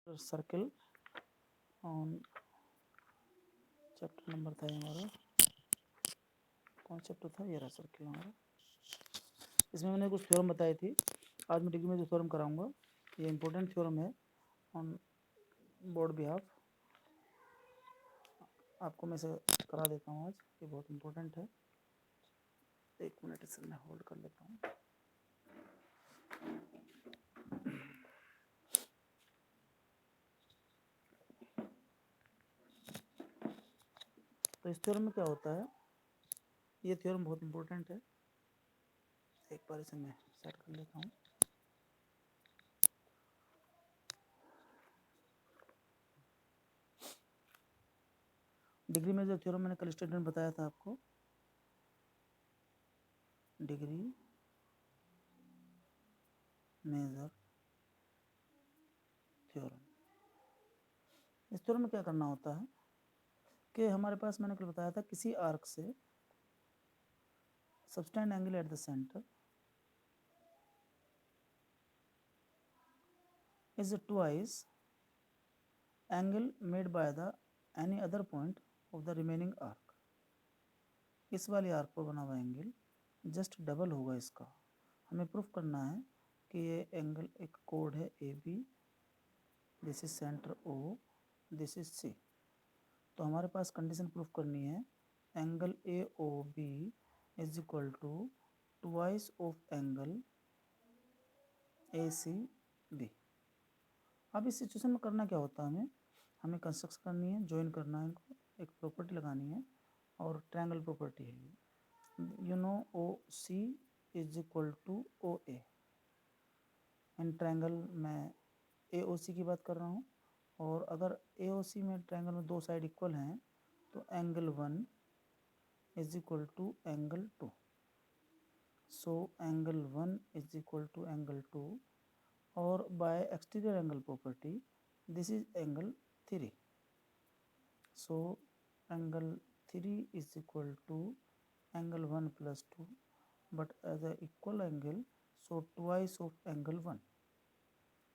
Circle on chapter number था हमारा, कौन चैप्टर था? ये रहा सर्किल हमारा। इसमें मैंने कुछ थ्योरम बताई थी। आज मैं डिग्री में जो थ्योरम कराऊंगा ये इम्पोर्टेंट थ्योरम है ऑन बोर्ड बिहाफ। आपको मैं से करा देता हूँ आज, ये बहुत इम्पोर्टेंट है। 1 मिनट इसे मैं होल्ड कर लेता हूँ। तो इस थ्योरम में क्या होता है, ये थ्योरम बहुत इम्पोर्टेंट है। एक बार इसे मैं सेट कर लेता हूँ। डिग्री में जो थ्योरम मैंने कल स्टूडेंट बताया था आपको, डिग्री मेजर थ्योरम। इस थ्योरम में क्या करना होता है कि हमारे पास मैंने कल बताया था किसी आर्क से subtend angle at the centre is twice angle made by the any other point of the remaining arc। इस वाली आर्क पर बना हुआ एंगल जस्ट डबल होगा इसका। हमें प्रूफ करना है कि ये एंगल एक कोड है A B, this is centre O, this is C. तो हमारे पास कंडीशन प्रूफ करनी है angle A O B is equal to twice of angle A C B. अब इस सिचुएशन में करना क्या होता है, हमें कंस्ट्रक्शन करनी है, ज्वाइन करना है इनको, एक प्रॉपर्टी लगानी है और ट्रायंगल प्रॉपर्टी है। You know O C is equal to O A. इन ट्रायंगल में ए ओ सी की बात कर रहा हूँ, और अगर ए ओ सी में ट्रायंगल में दो साइड इक्वल हैं तो angle 1 is equal to angle 2। So angle 1 is equal to angle 2, और by exterior angle property this is angle 3। so angle 3 is equal to angle 1 plus 2, but as a equal angle, so twice of angle 1।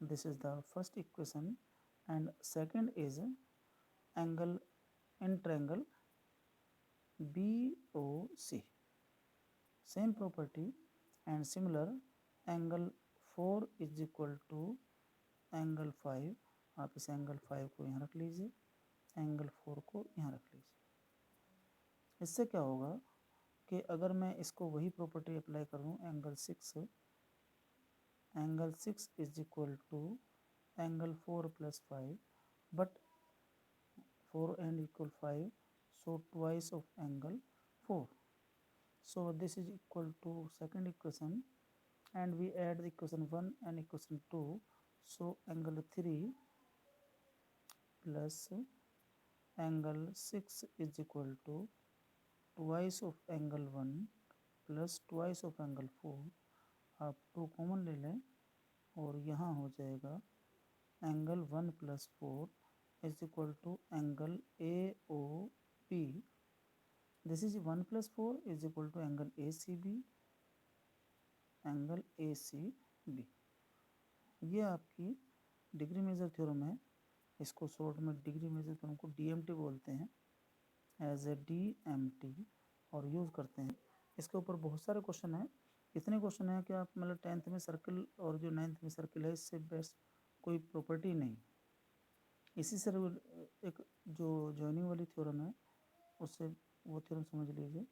this is the first equation, and second is angle in triangle BOC, same property and similar, angle 4 is equal to angle 5। आप इस angle 5 को यहाँ रख लीजिए, angle 4 को यहाँ रख लीजिए। इससे क्या होगा कि अगर मैं इसको वही प्रॉपर्टी अप्लाई करूँ angle 6 is equal to angle 4 plus 5, but 4 and equal 5, so twice of angle 4। So this is equal to second equation, and we add the equation 1 and equation 2, so angle 3 plus angle 6 is equal to twice of angle 1 plus twice of angle 4। आप 2 common ले लें और यहाँ हो जाएगा angle 1 plus 4 is equal to angle A O B. This is 1 plus 4 is equal to angle A C B, angle A C B. ये आपकी degree measure theorem है। इसको शॉर्ट में डिग्री मेजर थ्योरम को डीएमटी बोलते हैं, as a DMT, और use करते हैं। इसके ऊपर बहुत सारे क्वेश्चन हैं। इतने क्वेश्चन हैं कि आप मतलब 10th में सर्किल और जो 9th में सर्किल है इससे बेस्ट कोई प्रॉपर्टी नहीं। इसी से एक जो जॉइनिंग वाली थ्योरम है उससे वो थ्योरम समझ लीजिए।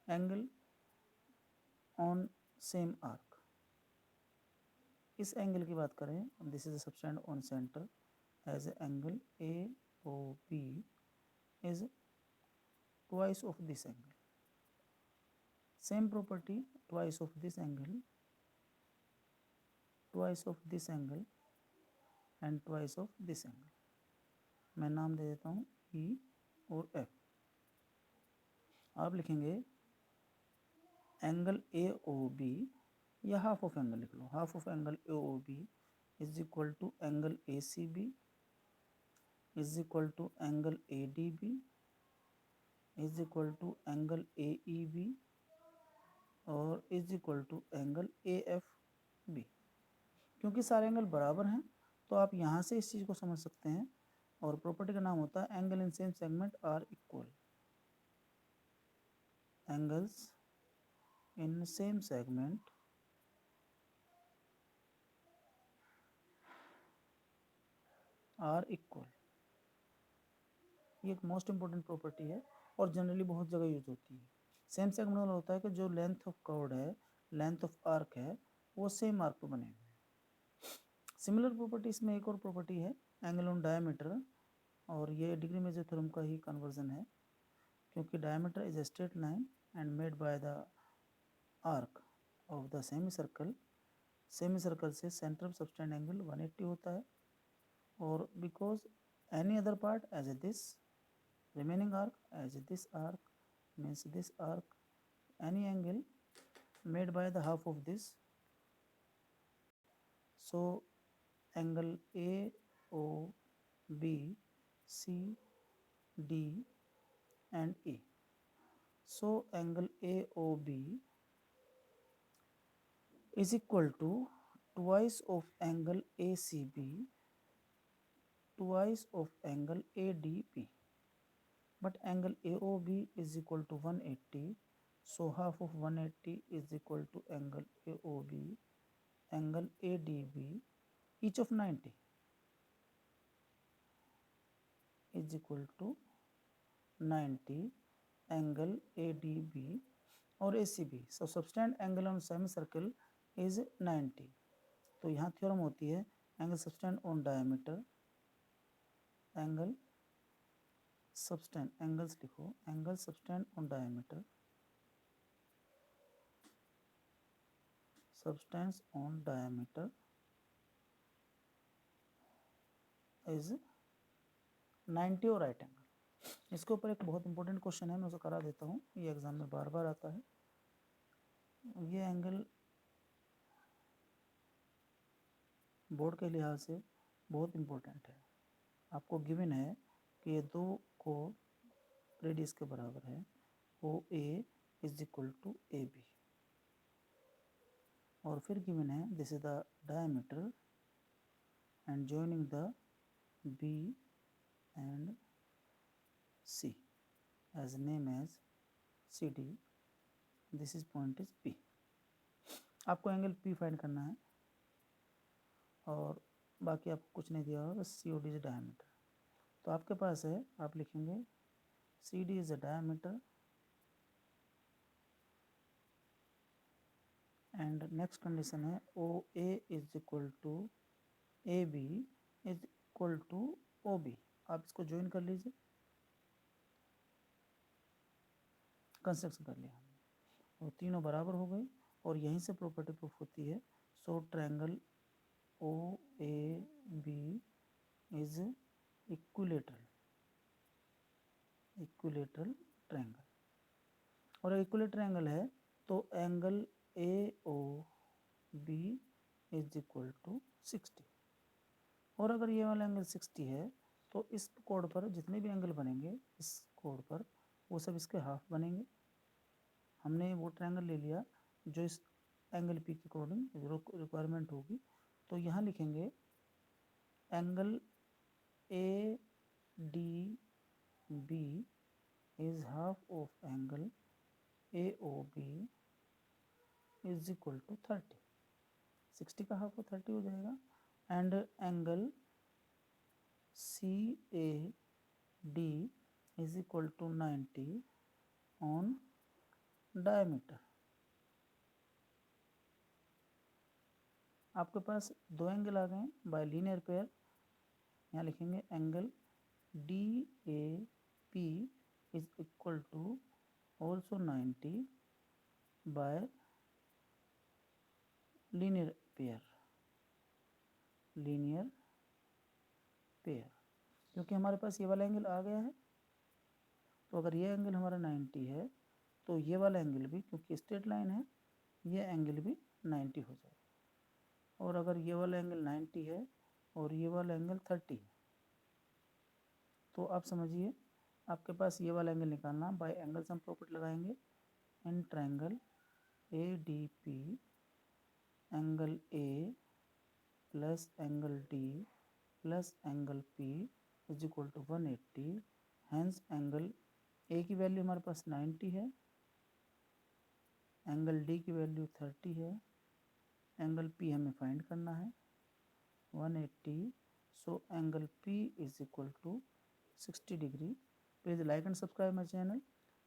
एंगल ऑन सेम आर्क, इस एंगल की बात करें, this is subtended on centre as angle A O B is twice of this angle, same property, twice of this angle, twice of this angle and twice of this angle। मैं नाम दे देता हूँ E और F। आप लिखेंगे angle A O B, या half of angle लिख लो, half of angle A O B is equal to angle A C B is equal to angle A D B is equal to angle A E B और is equal to angle A F B. क्योंकि सारे angle बराबर हैं तो आप यहाँ से इस चीज़ को समझ सकते हैं, और प्रॉपर्टी का नाम होता है angle in same segment are equal. Angles in same segment are equal. ये एक मोस्ट इंपॉर्टेंट प्रॉपर्टी है और जनरली बहुत जगह यूज होती है। सेम सेगमेंट वाला होता है कि जो लेंथ ऑफ कर्व है, लेंथ ऑफ आर्क है, वो सेम आर्क पर बने हुए हैं। सिमिलर प्रॉपर्टी इसमें एक और प्रॉपर्टी है एंगल ऑन डायमीटर, और ये डिग्री मेजर थ्योरम का ही कन्वर्जन है, क्योंकि diameter is a straight line and made by the arc of the semi circle. Semi circle से सेंटर ऑफ सबटेंड एंगल 180 होता है, और because any other part as a this remaining arc as this arc means this arc, any angle made by the half of this, so angle AOB CD and A, so angle AOB is equal to twice of angle ACB twice of angle ADB, but angle AOB is equal to 180, so half of 180 is equal to angle AOB, angle ADB each of 90 is equal to 90 angle ADB और ACB, so subtend angle on semicircle is 90। तो यहाँ theorem होती है angle subtended on diameter, angle subtended, angles लिखो, angle subtended on diameter, substance on diameter is 90 और right angle. इसके ऊपर एक बहुत इंपॉर्टेंट क्वेश्चन है, मैं उसे करा देता हूँ, ये एग्जाम में बार बार आता है। ये एंगल बोर्ड के लिहाज से बहुत इंपॉर्टेंट है। आपको गिवन है कि ये दो को रेडियस के बराबर है, O A is equal to A B, और फिर गिवन है this is the diameter and joining the B and C as name as CD, this is point is P। आपको एंगल P फाइंड करना है और बाकी आपको कुछ नहीं दिया होगा, बस COD इज डायमीटर। तो आपके पास है, आप लिखेंगे CD is a diameter and next condition है OA is equal to AB is equal to OB। आप इसको ज्वाइन कर लीजिए, कंस्ट्रक्शन कर लिया हमने, और तीनों बराबर हो गई, और यहीं से प्रॉपर्टी प्रूफ होती है। So triangle OAB is equilateral, equilateral triangle, और इक्विलेटरल एंगल है तो angle AOB is equal to 60, और अगर ये वाला एंगल 60 है तो इस कोड पर जितने भी एंगल बनेंगे इस कोड पर, वो सब इसके हाफ बनेंगे। हमने वो ट्रायंगल ले लिया जो इस एंगल P के अकॉर्डिंग रिक्वायरमेंट होगी, तो यहाँ लिखेंगे angle ADB is half of angle AOB is equal to 30, 60 का हाफ 30 हो जाएगा, and angle CAD is equal to 90 on diameter. आपके पास दो एंगल आ गए बाय लीनियर पेयर। यहाँ लिखेंगे angle DAP is equal to also 90 by linear pair, linear pair, क्योंकि हमारे पास ये वाला एंगल आ गया है, तो अगर ये एंगल हमारा 90 है तो ये वाला एंगल भी, क्योंकि स्ट्रेट लाइन है, ये एंगल भी 90 हो जाएगा, और अगर ये वाला एंगल 90 है और ये वाला एंगल 30 है, तो आप समझिए आपके पास ये वाला एंगल निकालना, बाय एंगल हम प्रॉपर्टी लगाएंगे in triangle ADP angle A plus angle D plus angle P is equal to 180। Hence angle A की वैल्यू हमारे पास 90 है, एंगल डी की वैल्यू 30 है, एंगल पी हमें फाइंड करना है 180। So angle P is equal to 60 degree. Please like and subscribe my channel.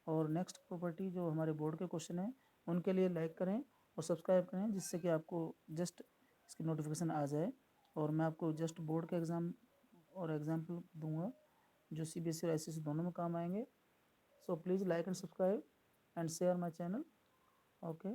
और next property जो हमारे बोर्ड के क्वेश्चन हैं उनके लिए लाइक करें और सब्सक्राइब करें, जिससे कि आपको जस्ट इसकी नोटिफिकेशन आ जाए। और मैं आपको जस्ट बोर्ड का एग्ज़ाम और एग्जाम्पल दूंगा जो CBSE और ICSE दोनों में काम आएंगे। So please like and subscribe and share my channel. Okay.